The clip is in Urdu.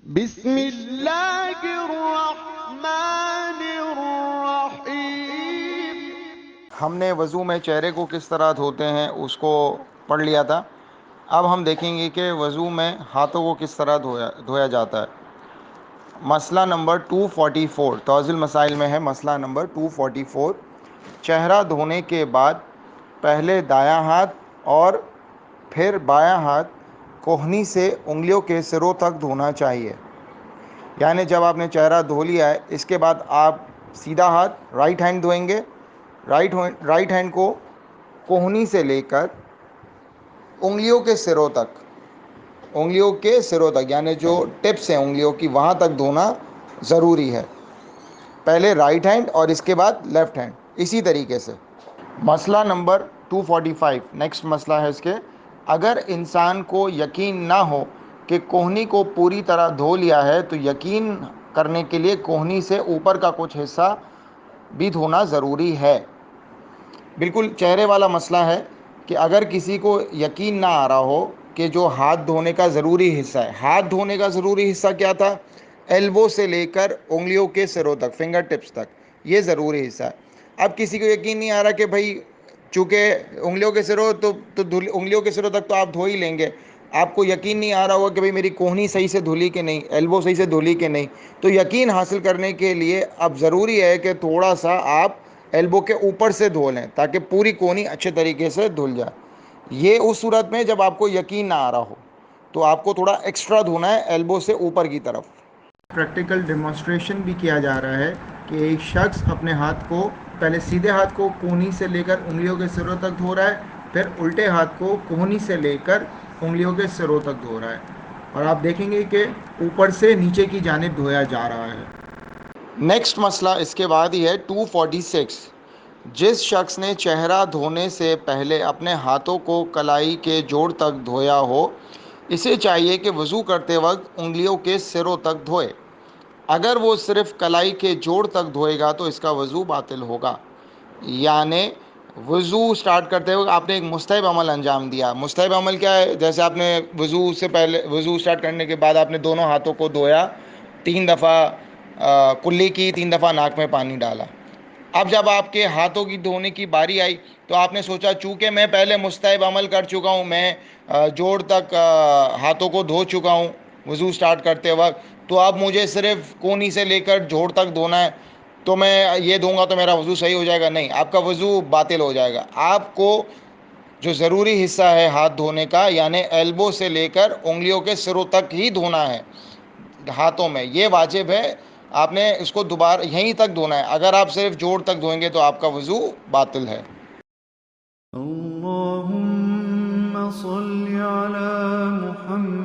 بسم اللہ الرحمن الرحیم۔ ہم نے وضو میں چہرے کو کس طرح دھوتے ہیں اس کو پڑھ لیا تھا۔ اب ہم دیکھیں گے کہ وضو میں ہاتھوں کو کس طرح دھویا جاتا ہے۔ مسئلہ نمبر 244 توضیح المسائل میں ہے۔ مسئلہ نمبر 244، چہرہ دھونے کے بعد پہلے دایاں ہاتھ اور پھر بایاں ہاتھ کوہنی سے انگلیوں کے سروں تک دھونا چاہیے۔ یعنی جب آپ نے چہرہ دھو لیا ہے، اس کے بعد آپ سیدھا ہاتھ رائٹ ہینڈ دھوئیں گے۔ رائٹ ہینڈ کو کوہنی سے لے کر انگلیوں کے سروں تک یعنی جو ٹپس ہیں انگلیوں کی وہاں تک دھونا ضروری ہے۔ پہلے رائٹ ہینڈ اور اس کے بعد لیفٹ ہینڈ، اسی طریقے سے۔ مسئلہ نمبر 245 نیکسٹ مسئلہ ہے اس کے، اگر انسان کو یقین نہ ہو کہ کوہنی کو پوری طرح دھو لیا ہے تو یقین کرنے کے لیے کوہنی سے اوپر کا کچھ حصہ بھی دھونا ضروری ہے۔ بالکل چہرے والا مسئلہ ہے کہ اگر کسی کو یقین نہ آ رہا ہو کہ جو ہاتھ دھونے کا ضروری حصہ ہے، ہاتھ دھونے کا ضروری حصہ کیا تھا؟ ایلبو سے لے کر انگلیوں کے سروں تک، فنگر ٹپس تک، یہ ضروری حصہ ہے۔ اب کسی کو یقین نہیں آ رہا کہ بھائی چونکہ انگلیوں کے سروں انگلیوں کے سروں تک تو آپ دھو ہی لیں گے، آپ کو یقین نہیں آ رہا ہوگا کہ بھائی میری کوہنی صحیح سے دھلی کہ نہیں، ایلبو صحیح سے دھلی کہ نہیں، تو یقین حاصل کرنے کے لیے اب ضروری ہے کہ تھوڑا سا آپ ایلبو کے اوپر سے دھو لیں تاکہ پوری کونی اچھے طریقے سے دھل جائے۔ یہ اس صورت میں جب آپ کو یقین نہ آ رہا ہو تو آپ کو تھوڑا ایکسٹرا دھونا ہے ایلبو سے اوپر کی طرف۔ پریکٹیکل ڈیمونسٹریشن بھی کیا جا رہا ہے کہ ایک شخص اپنے ہاتھ کو پہلے سیدھے ہاتھ کو کونی سے لے کر انگلیوں کے سروں تک دھو رہا ہے، پھر الٹے ہاتھ کو کونی سے لے کر انگلیوں کے سروں تک دھو رہا ہے، اور آپ دیکھیں گے کہ اوپر سے نیچے کی جانب دھویا جا رہا ہے۔ نیکسٹ مسئلہ اس کے بعد ہی ہے 246، جس شخص نے چہرہ دھونے سے پہلے اپنے ہاتھوں کو کلائی کے جوڑ تک دھویا ہو، اسے چاہیے کہ وضو کرتے وقت انگلیوں کے سروں تک دھوئے۔ اگر وہ صرف کلائی کے جوڑ تک دھوئے گا تو اس کا وضو باطل ہوگا۔ یعنی وضو سٹارٹ کرتے وقت آپ نے ایک مستحب عمل انجام دیا۔ مستحب عمل کیا ہے؟ جیسے آپ نے وضو سٹارٹ کرنے کے بعد آپ نے دونوں ہاتھوں کو دھویا، 3 دفعہ کلی کی، 3 دفعہ ناک میں پانی ڈالا۔ اب جب آپ کے ہاتھوں کی دھونے کی باری آئی تو آپ نے سوچا چونکہ میں پہلے مستحب عمل کر چکا ہوں، میں جوڑ تک ہاتھوں کو دھو چکا ہوں وضو سٹارٹ کرتے وقت، تو اب مجھے صرف کونی سے لے کر جوڑ تک دھونا ہے، تو میں یہ دوں گا تو میرا وضو صحیح ہو جائے گا؟ نہیں، آپ کا وضو باطل ہو جائے گا۔ آپ کو جو ضروری حصہ ہے ہاتھ دھونے کا یعنی ایلبو سے لے کر انگلیوں کے سروں تک ہی دھونا ہے ہاتھوں میں، یہ واجب ہے۔ آپ نے اس کو دوبارہ یہیں تک دھونا ہے۔ اگر آپ صرف جوڑ تک دھوئیں گے تو آپ کا وضو باطل ہے۔ اللہم صل علی محمد